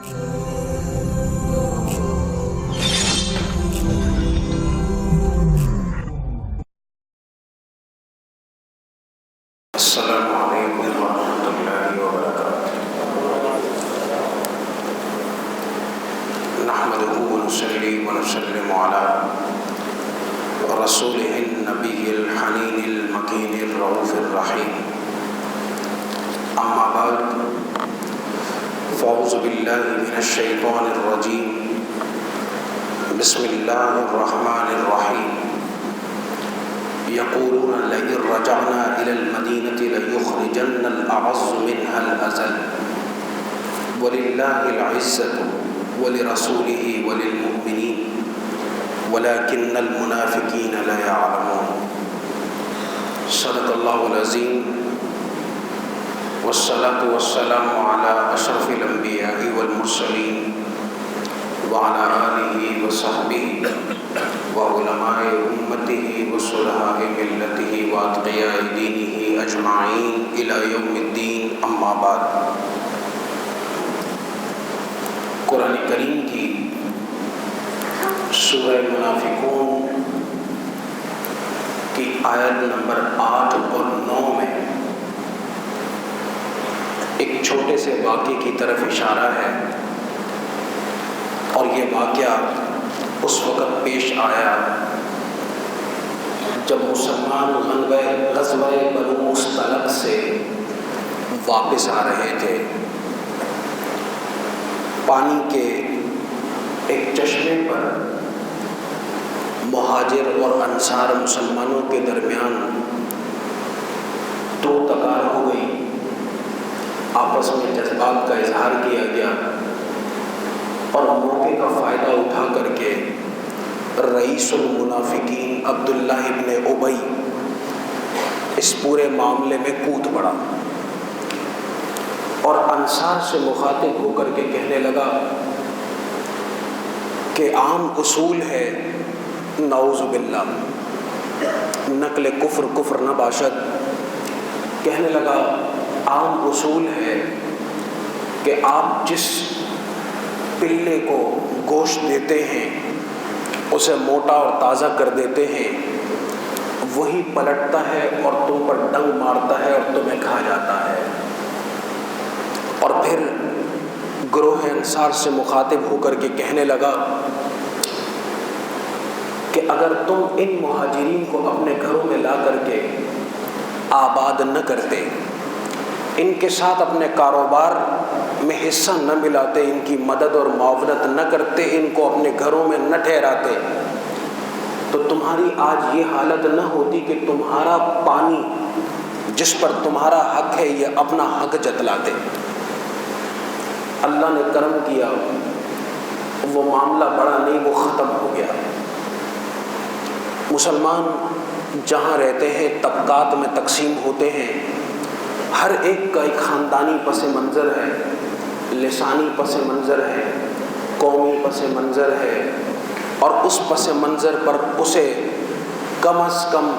السلام علیکم ورحمۃ اللہ وبرکاتہ۔ نحمده ونصلي ونسلم على رسوله النبی الحنین المکین الرؤوف الرحیم، اما بعد فاعوذ باللہ من الشیطان الرجیم، بسم اللہ الرحمن الرحیم۔ یقولون لئن رجعنا إلى المدینة ليخرجن الأعز منها الأذل وللہ العزة ولرسوله وللمؤمنین ولكن المنافقین لا يعلمون۔ صدق اللہ العظیم، والصلاة والسلام على أشرف الأنبیاء والمرسلین وعلى آلہ وصحبہ وعلماء امته وصلحاء ملته واتقیاء دینہ اجمعین الی یوم الدین، اما بعد۔ قرآن کریم کی سورہ منافقون کی آیت نمبر 8 اور 9 میں ایک چھوٹے سے واقعے کی طرف اشارہ ہے، اور یہ واقعہ اس وقت پیش آیا جب مسلمان غزوہ بنو مصطلق سے واپس آ رہے تھے۔ پانی کے ایک چشمے پر مہاجر اور انصار مسلمانوں کے درمیان تو تکرار ہو گئی، آپس میں جذبات کا اظہار کیا گیا، اور موقع کا فائدہ اٹھا کر کے رئیس المنافقین عبداللہ ابن ابی اس پورے معاملے میں کود پڑا، اور انصار سے مخاطب ہو کر کے کہنے لگا کہ عام اصول ہے، نعوذ باللہ، نقل کفر کفر نہ باشد، کہنے لگا عام اصول ہے کہ آپ جس پلے کو گوشت دیتے ہیں اسے موٹا اور تازہ کر دیتے ہیں، وہی پلٹتا ہے اور تم پر ڈنگ مارتا ہے اور تمہیں کھا جاتا ہے۔ اور پھر گروہ انصار سے مخاطب ہو کر کے کہنے لگا کہ اگر تم ان مہاجرین کو اپنے گھروں میں لا کر کے آباد نہ کرتے، ان کے ساتھ اپنے کاروبار میں حصہ نہ ملاتے، ان کی مدد اور معاونت نہ کرتے، ان کو اپنے گھروں میں نہ ٹھہراتے، تو تمہاری آج یہ حالت نہ ہوتی کہ تمہارا پانی جس پر تمہارا حق ہے یہ اپنا حق جتلاتے۔ اللہ نے کرم کیا، وہ معاملہ بڑا نہیں، وہ ختم ہو گیا۔ مسلمان جہاں رہتے ہیں طبقات میں تقسیم ہوتے ہیں، ہر ایک کا ایک خاندانی پس منظر ہے، لسانی پس منظر ہے، قومی پس منظر ہے، اور اس پس منظر پر اسے کم از کم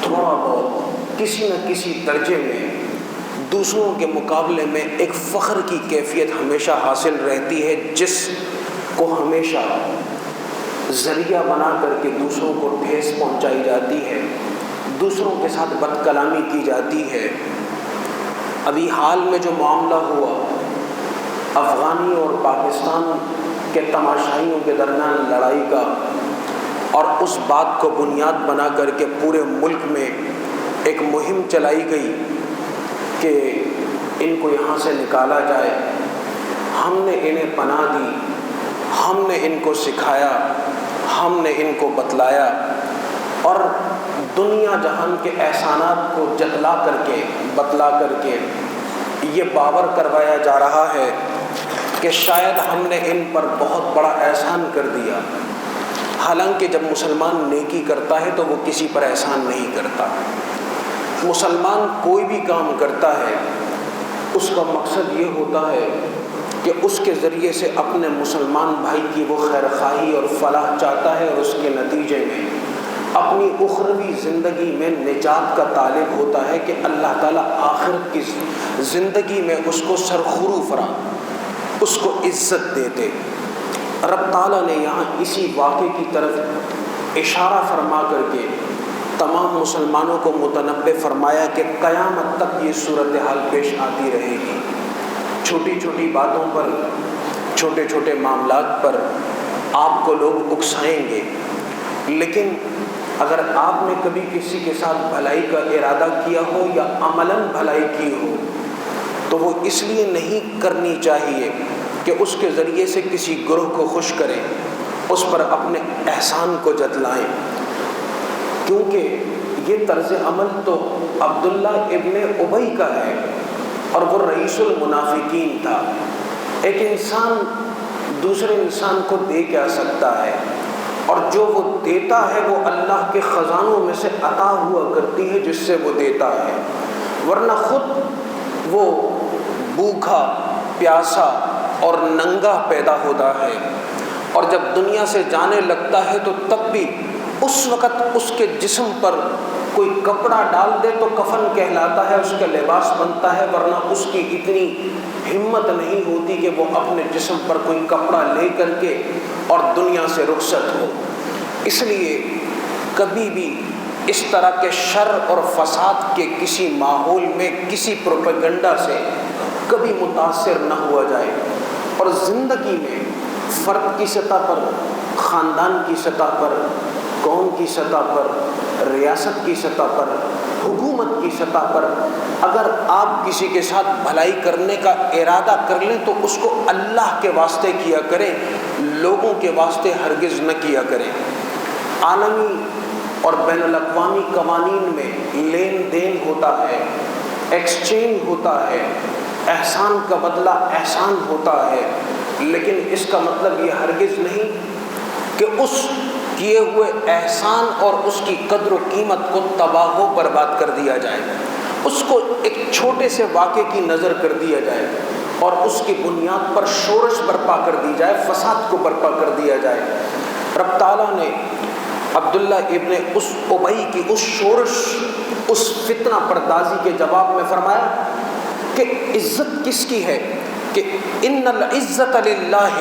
تھوڑا بہت کسی نہ کسی درجے میں دوسروں کے مقابلے میں ایک فخر کی کیفیت ہمیشہ حاصل رہتی ہے، جس کو ہمیشہ ذریعہ بنا کر کے دوسروں کو ٹھیس پہنچائی جاتی ہے، دوسروں کے ساتھ بد کلامی کی جاتی ہے۔ ابھی حال میں جو معاملہ ہوا افغانی اور پاکستان کے تماشائیوں کے درمیان لڑائی کا، اور اس بات کو بنیاد بنا کر کے پورے ملک میں ایک مہم چلائی گئی کہ ان کو یہاں سے نکالا جائے، ہم نے انہیں پناہ دی، ہم نے ان کو سکھایا، ہم نے ان کو بتلایا، اور دنیا جہان کے احسانات کو جتلا کر کے بتلا کر کے یہ باور کروایا جا رہا ہے کہ شاید ہم نے ان پر بہت بڑا احسان کر دیا۔ حالانکہ جب مسلمان نیکی کرتا ہے تو وہ کسی پر احسان نہیں کرتا۔ مسلمان کوئی بھی کام کرتا ہے اس کا مقصد یہ ہوتا ہے کہ اس کے ذریعے سے اپنے مسلمان بھائی کی وہ خیر خواہی اور فلاح چاہتا ہے، اور اس کے نتیجے میں اپنی اخروی زندگی میں نجات کا طالب ہوتا ہے کہ اللہ تعالیٰ آخرت کی زندگی میں اس کو سرخرو فراہم۔ اس کو عزت دیتے۔ رب تعالیٰ نے یہاں اسی واقعے کی طرف اشارہ فرما کر کے تمام مسلمانوں کو متنبہ فرمایا کہ قیامت تک یہ صورتحال پیش آتی رہے گی۔ چھوٹی چھوٹی باتوں پر، چھوٹے چھوٹے معاملات پر آپ کو لوگ اکسائیں گے، لیکن اگر آپ نے کبھی کسی کے ساتھ بھلائی کا ارادہ کیا ہو یا عملاً بھلائی کی ہو تو وہ اس لیے نہیں کرنی چاہیے کہ اس کے ذریعے سے کسی گروہ کو خوش کریں، اس پر اپنے احسان کو جتلائیں، کیونکہ یہ طرز عمل تو عبداللہ ابن ابی کا ہے اور وہ رئیس المنافقین تھا۔ ایک انسان دوسرے انسان کو دے کیا سکتا ہے، اور جو وہ دیتا ہے وہ اللہ کے خزانوں میں سے عطا ہوا کرتی ہے جس سے وہ دیتا ہے، ورنہ خود وہ بھوکا پیاسا اور ننگا پیدا ہوتا ہے، اور جب دنیا سے جانے لگتا ہے تو تب بھی اس وقت اس کے جسم پر کوئی کپڑا ڈال دے تو کفن کہلاتا ہے، اس کا لباس بنتا ہے، ورنہ اس کی اتنی ہمت نہیں ہوتی کہ وہ اپنے جسم پر کوئی کپڑا لے کر کے اور دنیا سے رخصت ہو۔ اس لیے کبھی بھی اس طرح کے شر اور فساد کے کسی ماحول میں کسی پروپیگنڈا سے کبھی متاثر نہ ہوا جائے، اور زندگی میں فرد کی سطح پر، خاندان کی سطح پر، قوم کی سطح پر، ریاست کی سطح پر، حکومت کی سطح پر اگر آپ کسی کے ساتھ بھلائی کرنے کا ارادہ کر لیں تو اس کو اللہ کے واسطے کیا کریں، لوگوں کے واسطے ہرگز نہ کیا کریں۔ عالمی اور بین الاقوامی قوانین میں لین دین ہوتا ہے، ایکسچینج ہوتا ہے، احسان کا بدلہ احسان ہوتا ہے، لیکن اس کا مطلب یہ ہرگز نہیں کہ اس کیے ہوئے احسان اور اس کی قدر و قیمت کو تباہ و برباد کر دیا جائے، اس کو ایک چھوٹے سے واقعے کی نظر کر دیا جائے اور اس کی بنیاد پر شورش برپا کر دی جائے، فساد کو برپا کر دیا جائے۔ رب تعالیٰ نے عبداللہ ابن ابی کی اس شورش، اس فتنہ پردازی کے جواب میں فرمایا کہ عزت کس کی ہے، کہ ان العزت للہ،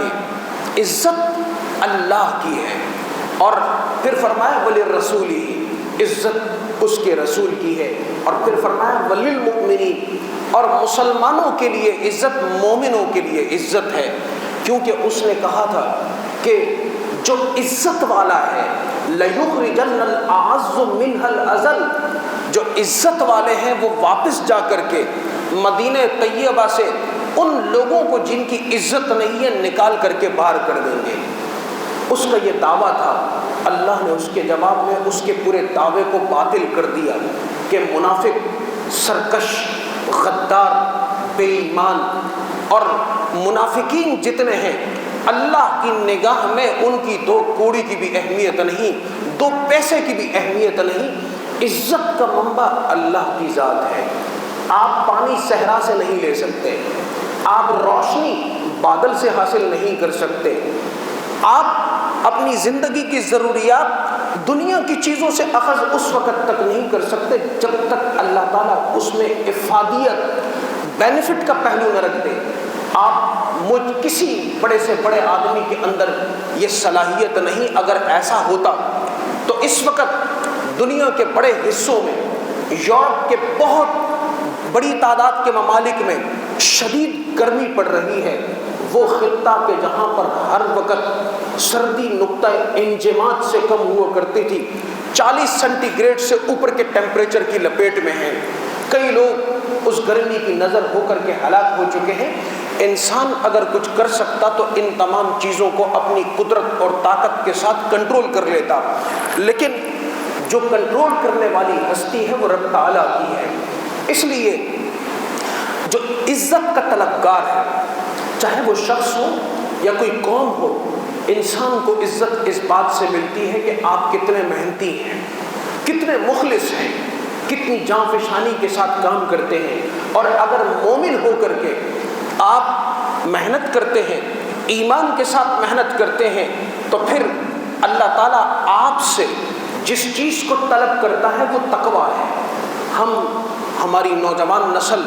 عزت اللہ کی ہے، اور پھر فرمایا وللرسول، عزت اس کے رسول کی ہے، اور پھر فرمایا وللمؤمنین، اور مسلمانوں کے لیے عزت، مومنوں کے لیے عزت ہے، کیونکہ اس نے کہا تھا کہ جو عزت والا ہے لَيُخْرِجَنَّ الْأَعَزُّ مِنْهَا الْأَذَلَّ، جو عزت والے ہیں وہ واپس جا کر کے مدینہ طیبہ سے ان لوگوں کو جن کی عزت نہیں ہے نکال کر کے باہر کر دیں گے۔ اس کا یہ دعویٰ تھا، اللہ نے اس کے جواب میں اس کے پورے دعوے کو باطل کر دیا کہ منافق، سرکش، غدار، بے ایمان، اور منافقین جتنے ہیں اللہ کی نگاہ میں ان کی دو کوڑی کی بھی اہمیت نہیں، دو پیسے کی بھی اہمیت نہیں۔ عزت کا منبع اللہ کی ذات ہے۔ آپ پانی صحرا سے نہیں لے سکتے، آپ روشنی بادل سے حاصل نہیں کر سکتے، آپ اپنی زندگی کی ضروریات دنیا کی چیزوں سے اخذ اس وقت تک نہیں کر سکتے جب تک اللہ تعالیٰ اس میں افادیت، بینیفٹ کا پہلو نہ رکھ دے۔ آپ کسی بڑے سے بڑے آدمی کے اندر یہ صلاحیت نہیں، اگر ایسا ہوتا تو اس وقت دنیا کے بڑے حصوں میں، یورپ کے بہت بڑی تعداد کے ممالک میں شدید گرمی پڑ رہی ہے، وہ خطہ کہ جہاں پر ہر وقت سردی نقطہ انجماد سے کم ہوا کرتی تھی 40 سینٹی گریڈ سے اوپر کے ٹیمپریچر کی لپیٹ میں ہیں، کئی لوگ اس گرمی کی نظر ہو کر کے ہلاک ہو چکے ہیں۔ انسان اگر کچھ کر سکتا تو ان تمام چیزوں کو اپنی قدرت اور طاقت کے ساتھ کنٹرول کر لیتا، لیکن جو کنٹرول کرنے والی ہستی ہے وہ رب تعالیٰ کی ہے۔ اس لیے جو عزت کا طلبگار ہے، چاہے وہ شخص ہو یا کوئی قوم ہو، انسان کو عزت اس بات سے ملتی ہے کہ آپ کتنے محنتی ہیں، کتنے مخلص ہیں، کتنی جاں فشانی کے ساتھ کام کرتے ہیں، اور اگر مومن ہو کر کے آپ محنت کرتے ہیں، ایمان کے ساتھ محنت کرتے ہیں، تو پھر اللہ تعالیٰ آپ سے جس چیز کو طلب کرتا ہے وہ تقویٰ ہے۔ ہماری نوجوان نسل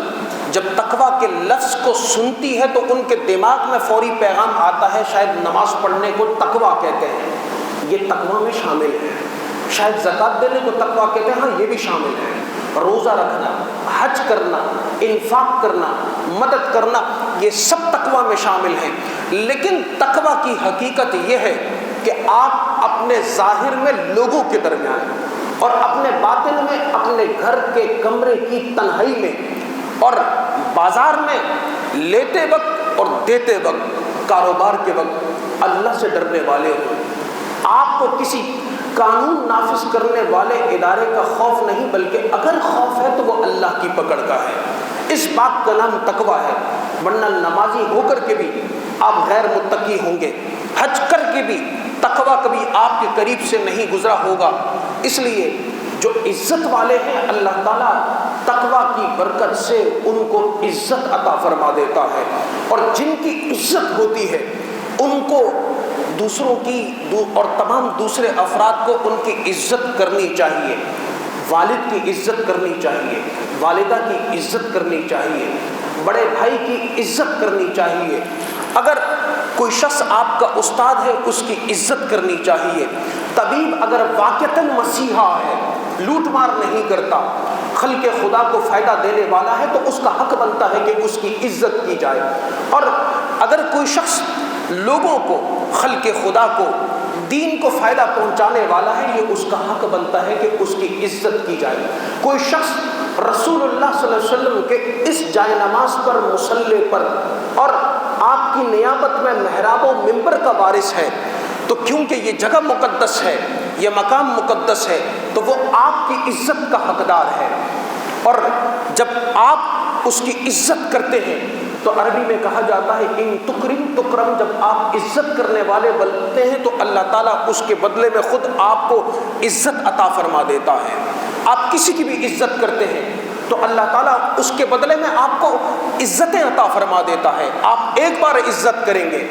جب تقویٰ کے لفظ کو سنتی ہے تو ان کے دماغ میں فوری پیغام آتا ہے شاید نماز پڑھنے کو تقویٰ کہتے ہیں، یہ تقویٰ میں شامل ہے۔ شاید زکوٰۃ دینے کو تقویٰ کہتے ہیں، ہاں یہ بھی شامل ہے۔ روزہ رکھنا، حج کرنا، انفاق کرنا، مدد کرنا، یہ سب تقویٰ میں شامل ہیں۔ لیکن تقویٰ کی حقیقت یہ ہے کہ آپ اپنے ظاہر میں لوگوں کے درمیان اور اپنے باطن میں اپنے گھر کے کمرے کی تنہائی میں اور بازار میں لیتے وقت اور دیتے وقت، کاروبار کے وقت اللہ سے ڈرنے والے ہو۔ آپ کو کسی قانون نافذ کرنے والے ادارے کا خوف نہیں، بلکہ اگر خوف ہے تو وہ اللہ کی پکڑ کا ہے۔ اس بات کا نام تقویٰ ہے، ورنہ نمازی ہو کر کے بھی آپ غیر متقی ہوں گے، حج کر کے بھی تقویٰ کبھی آپ کے قریب سے نہیں گزرا ہوگا۔ اس لیے جو عزت والے ہیں اللہ تعالیٰ تقویٰ کی برکت سے ان کو عزت عطا فرما دیتا ہے، اور جن کی عزت ہوتی ہے ان کو دوسروں کی اور تمام دوسرے افراد کو ان کی عزت کرنی چاہیے۔ والد کی عزت کرنی چاہیے، والدہ کی عزت کرنی چاہیے، بڑے بھائی کی عزت کرنی چاہیے۔ اگر کوئی شخص آپ کا استاد ہے اس کی عزت کرنی چاہیے۔ طبیب اگر واقعتاً مسیحا ہے، لوٹ مار نہیں کرتا، خلق خدا کو فائدہ دینے والا ہے، تو اس کا حق بنتا ہے کہ اس کی عزت کی جائے۔ اور اگر کوئی شخص لوگوں کو، خلق خدا کو، دین کو فائدہ پہنچانے والا ہے، یہ اس کا حق بنتا ہے کہ اس کی عزت کی جائے۔ کوئی شخص رسول اللہ صلی اللہ علیہ وسلم کے اس جائے نماز پر، مصلی پر اور آپ کی نیابت میں محراب و منبر کا وارث ہے، تو کیونکہ یہ جگہ مقدس ہے، یہ مقام مقدس ہے، تو وہ آپ کی عزت کا حقدار ہے۔ اور جب آپ اس کی عزت کرتے ہیں تو عربی میں کہا جاتا ہے ان تکرم تکرم، جب آپ عزت کرنے والے بنتے ہیں تو اللہ تعالیٰ اس کے بدلے میں خود آپ کو عزت عطا فرما دیتا ہے۔ آپ کسی کی بھی عزت کرتے ہیں تو اللہ تعالیٰ اس کے بدلے میں آپ کو عزتیں عطا فرما دیتا ہے۔ آپ ایک بار عزت کریں گے،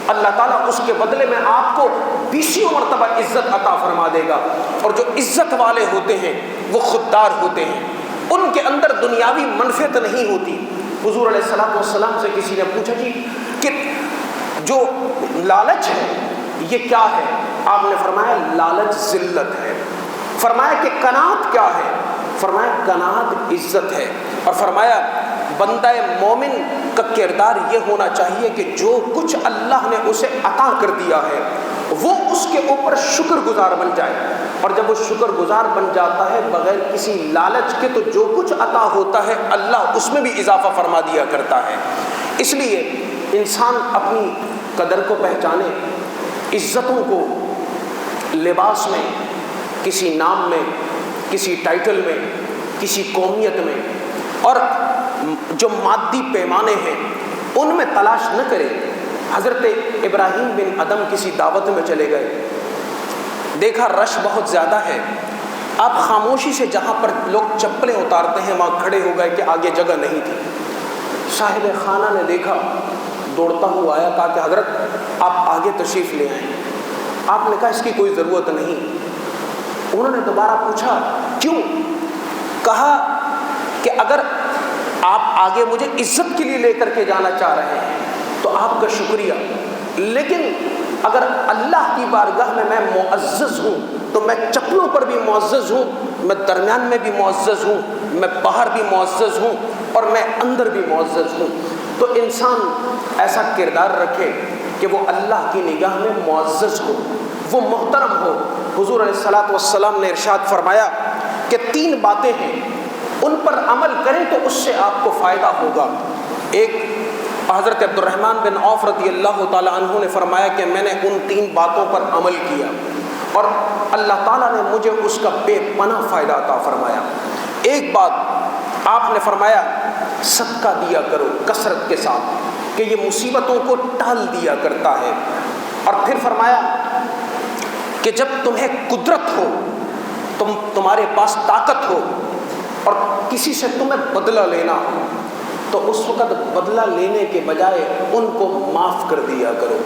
اللہ تعالیٰ اس کے بدلے میں آپ کو 20 مرتبہ عزت عطا فرما دے گا۔ اور جو عزت والے ہوتے ہیں وہ خوددار ہوتے ہیں، ان کے اندر دنیاوی منفعت نہیں ہوتی۔ حضور علیہ الصلوۃ والسلام سے کسی نے پوچھا جی کہ جو لالچ ہے یہ کیا ہے؟ آپ نے فرمایا لالچ ذلت ہے۔ فرمایا کہ قناعت کیا ہے؟ فرمایا قناعت عزت ہے۔ اور فرمایا بندہ مومن کا کردار یہ ہونا چاہیے کہ جو کچھ اللہ نے اسے عطا کر دیا ہے وہ اس کے اوپر شکر گزار بن جائے، اور جب وہ شکر گزار بن جاتا ہے بغیر کسی لالچ کے، تو جو کچھ عطا ہوتا ہے اللہ اس میں بھی اضافہ فرما دیا کرتا ہے۔ اس لیے انسان اپنی قدر کو پہچانے، عزتوں کو لباس میں، کسی نام میں، کسی ٹائٹل میں، کسی قومیت میں، اور جو مادی پیمانے ہیں ان میں تلاش نہ کرے۔ حضرت ابراہیم بن ادم کسی دعوت میں چلے گئے، دیکھا رش بہت زیادہ ہے، آپ خاموشی سے جہاں پر لوگ چپلیں اتارتے ہیں وہاں کھڑے ہو گئے کہ آگے جگہ نہیں تھی۔ صاحب خانہ نے دیکھا، دوڑتا ہوا آیا، کہا کہ حضرت آپ آگے تشریف لے آئیں۔ آپ نے کہا اس کی کوئی ضرورت نہیں۔ انہوں نے دوبارہ پوچھا کیوں؟ کہا کہ اگر آپ آگے مجھے عزت کے لیے لے کر کے جانا چاہ رہے ہیں تو آپ کا شکریہ، لیکن اگر اللہ کی بارگاہ میں معزز ہوں تو میں چپلوں پر بھی معزز ہوں، میں درمیان میں بھی معزز ہوں، میں باہر بھی معزز ہوں، اور میں اندر بھی معزز ہوں۔ تو انسان ایسا کردار رکھے کہ وہ اللہ کی نگاہ میں معزز ہو، وہ محترم ہو۔ حضور علیہ الصلوۃ والسلام نے ارشاد فرمایا کہ 3 باتیں ہیں، ان پر عمل کریں تو اس سے آپ کو فائدہ ہوگا۔ ایک، حضرت عبد الرحمن بن عوف رضی اللہ تعالیٰ عنہ نے فرمایا کہ میں نے ان 3 باتوں پر عمل کیا اور اللہ تعالیٰ نے مجھے اس کا بے پناہ فائدہ عطا فرمایا۔ ایک بات آپ نے فرمایا صدقہ دیا کرو کثرت کے ساتھ کہ یہ مصیبتوں کو ٹال دیا کرتا ہے، اور پھر فرمایا کہ جب تمہیں قدرت ہو، تمہارے پاس طاقت ہو اور کسی سے تمہیں بدلہ لینا ہو تو اس وقت بدلہ لینے کے بجائے ان کو معاف کر دیا کرو۔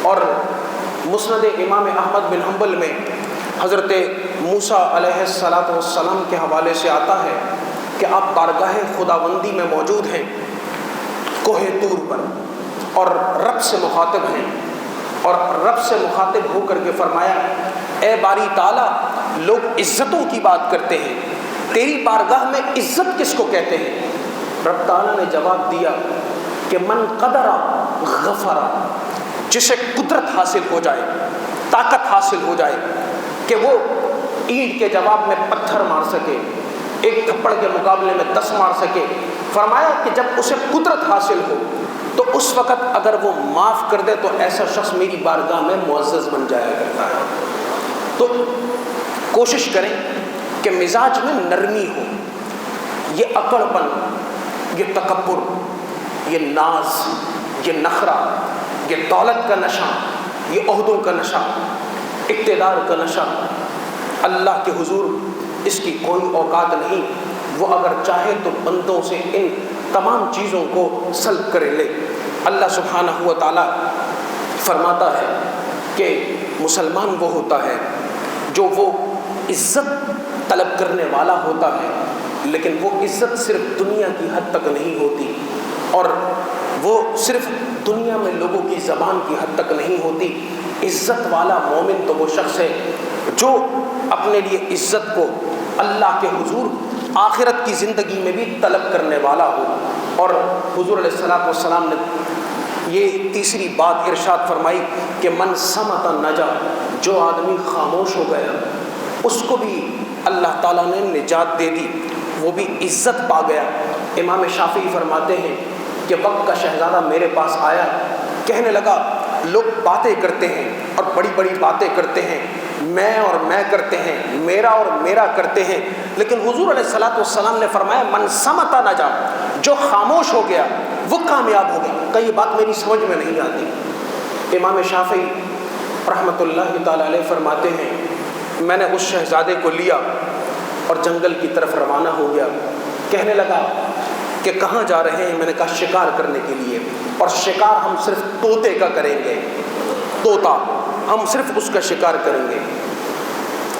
اور مسند امام احمد بن حنبل میں حضرت موسیٰ علیہ السلام کے حوالے سے آتا ہے کہ آپ بارگاہ خداوندی میں موجود ہیں کوہ طور پر، اور رب سے مخاطب ہیں، اور رب سے مخاطب ہو کر کے فرمایا اے باری تعالیٰ لوگ عزتوں کی بات کرتے ہیں، تیری بارگاہ میں عزت کس کو کہتے ہیں؟ رب تعالیٰ نے جواب دیا کہ من قدر غفر، جسے قدرت حاصل ہو جائے، طاقت حاصل ہو جائے کہ وہ اینٹ کے جواب میں پتھر مار سکے، ایک تھپڑ کے مقابلے میں 10 مار سکے، فرمایا کہ جب اسے قدرت حاصل ہو تو اس وقت اگر وہ معاف کر دے تو ایسا شخص میری بارگاہ میں معزز بن جایا کرتا ہے۔ تو کوشش کریں کہ مزاج میں نرمی ہو، یہ اکڑ پن، یہ تکبر، یہ ناز، یہ نخرہ، یہ دولت کا نشہ، یہ عہدوں کا نشہ، اقتدار کا نشہ، اللہ کے حضور اس کی کوئی اوقات نہیں۔ وہ اگر چاہے تو بندوں سے ان تمام چیزوں کو سلب کر لے۔ اللہ سبحانہ و تعالیٰ فرماتا ہے کہ مسلمان وہ ہوتا ہے جو وہ عزت طلب کرنے والا ہوتا ہے، لیکن وہ عزت صرف دنیا کی حد تک نہیں ہوتی، اور وہ صرف دنیا میں لوگوں کی زبان کی حد تک نہیں ہوتی۔ عزت والا مومن تو وہ شخص ہے جو اپنے لیے عزت کو اللہ کے حضور آخرت کی زندگی میں بھی طلب کرنے والا ہو۔ اور حضور علیہ الصلوۃ والسلام نے یہ تیسری بات ارشاد فرمائی کہ من صمت نجا، جو آدمی خاموش ہو گیا اس کو بھی اللہ تعالیٰ نے نجات دے دی، وہ بھی عزت پا گیا۔ امام شافعی فرماتے ہیں کہ وقت کا شہزادہ میرے پاس آیا، کہنے لگا لوگ باتیں کرتے ہیں اور بڑی بڑی باتیں کرتے ہیں، میں اور میں کرتے ہیں، میرا اور میرا کرتے ہیں، لیکن حضور علیہ الصلوۃ والسلام نے فرمایا من صمت نجا، جو خاموش ہو گیا وہ کامیاب ہو گیا۔ کہ یہ بات میری سمجھ میں نہیں آتی۔ امام شافعی رحمۃ اللہ تعالی علیہ فرماتے ہیں میں نے اس شہزادے کو لیا اور جنگل کی طرف روانہ ہو گیا، کہنے لگا کہ کہاں جا رہے ہیں؟ میں نے کہا شکار کرنے کے لیے، اور شکار ہم صرف طوطے کا کریں گے، طوطا ہم صرف اس کا شکار کریں گے۔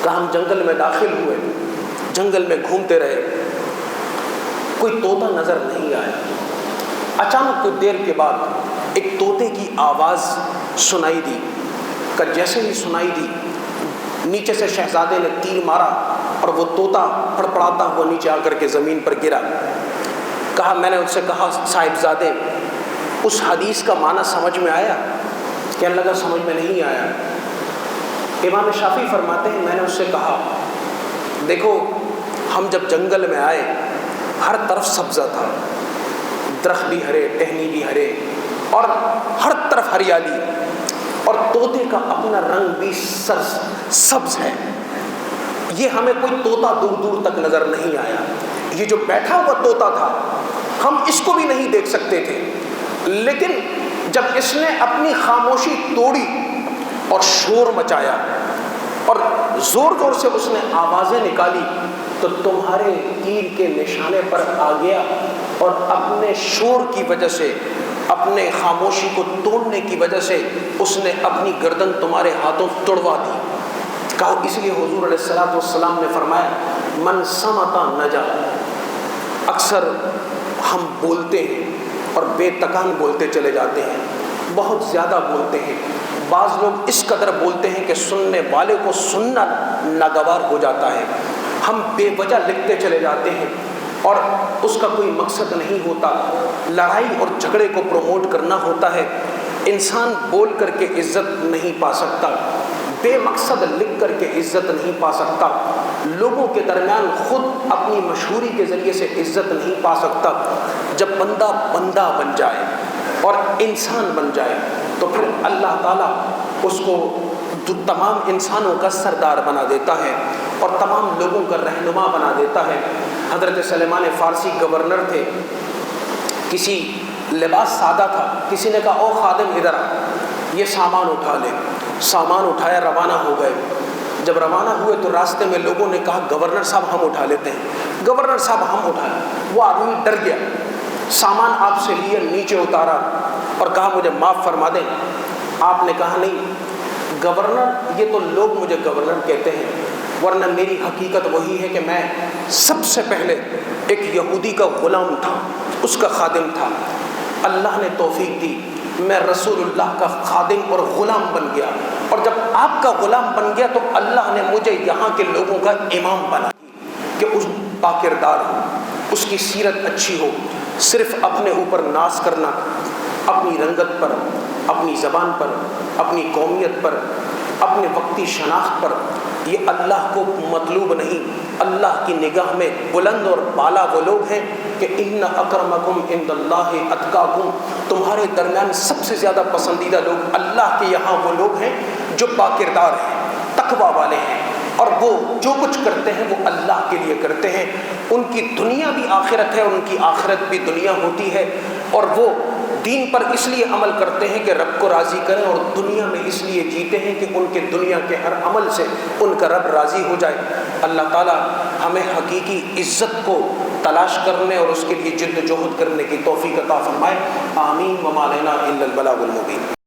کہا ہم جنگل میں داخل ہوئے، جنگل میں گھومتے رہے، کوئی طوطا نظر نہیں آیا۔ اچانک کچھ دیر کے بعد ایک طوطے کی آواز سنائی دی، کہ جیسے ہی سنائی دی نیچے سے شہزادے نے تیر مارا اور وہ طوطا پڑپڑاتا ہوا نیچے آ کر کے زمین پر گرا۔ کہا میں نے ان سے کہا صاحبزادے اس حدیث کا معنی سمجھ میں آیا؟ کہنے لگا سمجھ میں نہیں آیا۔ امام شافعی فرماتے ہیں میں نے اس سے کہا دیکھو ہم جب جنگل میں آئے ہر طرف سبزہ تھا، درخت بھی ہرے، ٹہنی بھی ہرے، اور ہر طرف ہریالی، اور طوطے کا اپنا رنگ بھی سبز ہے، یہ ہمیں کوئی طوطا دور دور تک نظر نہیں آیا۔ یہ جو بیٹھا ہوا طوطا تھا ہم اس کو بھی نہیں دیکھ سکتے تھے، لیکن جب اس نے اپنی خاموشی توڑی اور شور مچایا اور زور زور سے اس نے آوازیں نکالی تو تمہارے تیر کے نشانے پر آ گیا، اور اپنے شور کی وجہ سے، اپنے خاموشی کو توڑنے کی وجہ سے اس نے اپنی گردن تمہارے ہاتھوں توڑوا دی۔ کہا اس لیے حضور علیہ الصلوۃ والسلام نے فرمایا من صمت نجا۔ اکثر ہم بولتے ہیں اور بے تکان بولتے چلے جاتے ہیں، بہت زیادہ بولتے ہیں، بعض لوگ اس قدر بولتے ہیں کہ سننے والے کو سننا ناگوار ہو جاتا ہے۔ ہم بے وجہ لکھتے چلے جاتے ہیں اور اس کا کوئی مقصد نہیں ہوتا، لڑائی اور جھگڑے کو پروموٹ کرنا ہوتا ہے۔ انسان بول کر کے عزت نہیں پا سکتا، بے مقصد لکھ کر کے عزت نہیں پا سکتا، لوگوں کے درمیان خود اپنی مشہوری کے ذریعے سے عزت نہیں پا سکتا۔ جب بندہ بندہ بن جائے اور انسان بن جائے تو پھر اللہ تعالیٰ اس کو تمام انسانوں کا سردار بنا دیتا ہے اور تمام لوگوں کا رہنما بنا دیتا ہے۔ حضرت سلیمان فارسی گورنر تھے، کسی لباس سادہ تھا، کسی نے کہا او خادم ادھر آ، یہ سامان اٹھا لے۔ سامان اٹھایا، روانہ ہو گئے۔ جب روانہ ہوئے تو راستے میں لوگوں نے کہا گورنر صاحب ہم اٹھا لیتے ہیں، گورنر صاحب ہم اٹھائیں۔ وہ آدمی ڈر گیا، سامان آپ سے لیا، نیچے اتارا اور کہا مجھے معاف فرما دیں۔ آپ نے کہا نہیں گورنر، یہ تو لوگ مجھے گورنر کہتے ہیں، ورنہ میری حقیقت وہی ہے کہ میں سب سے پہلے ایک یہودی کا غلام تھا، اس کا خادم تھا۔ اللہ نے توفیق دی، میں رسول اللہ کا خادم اور غلام بن گیا، اور جب آپ کا غلام بن گیا تو اللہ نے مجھے یہاں کے لوگوں کا امام بنا کہ اس پاکردار ہو، اس کی سیرت اچھی ہو۔ صرف اپنے اوپر ناز کرنا، اپنی رنگت پر، اپنی زبان پر، اپنی قومیت پر، اپنے وقتی شناخت پر، یہ اللہ کو مطلوب نہیں۔ اللہ کی نگاہ میں بلند اور بالا وہ لوگ ہیں کہ ان اکرمکم عند اللہ اتقاکم، تمہارے درمیان سب سے زیادہ پسندیدہ لوگ اللہ کے یہاں وہ لوگ ہیں جو پاکردار ہیں، تقوی والے ہیں، اور وہ جو کچھ کرتے ہیں وہ اللہ کے لیے کرتے ہیں۔ ان کی دنیا بھی آخرت ہے اور ان کی آخرت بھی دنیا ہوتی ہے، اور وہ دین پر اس لیے عمل کرتے ہیں کہ رب کو راضی کریں، اور دنیا میں اس لیے جیتے ہیں کہ ان کے دنیا کے ہر عمل سے ان کا رب راضی ہو جائے۔ اللہ تعالی ہمیں حقیقی عزت کو تلاش کرنے اور اس کے لیے جد و جہد کرنے کی توفیق عطا فرمائے۔ آمین وما علینا الا البلاغ المبین۔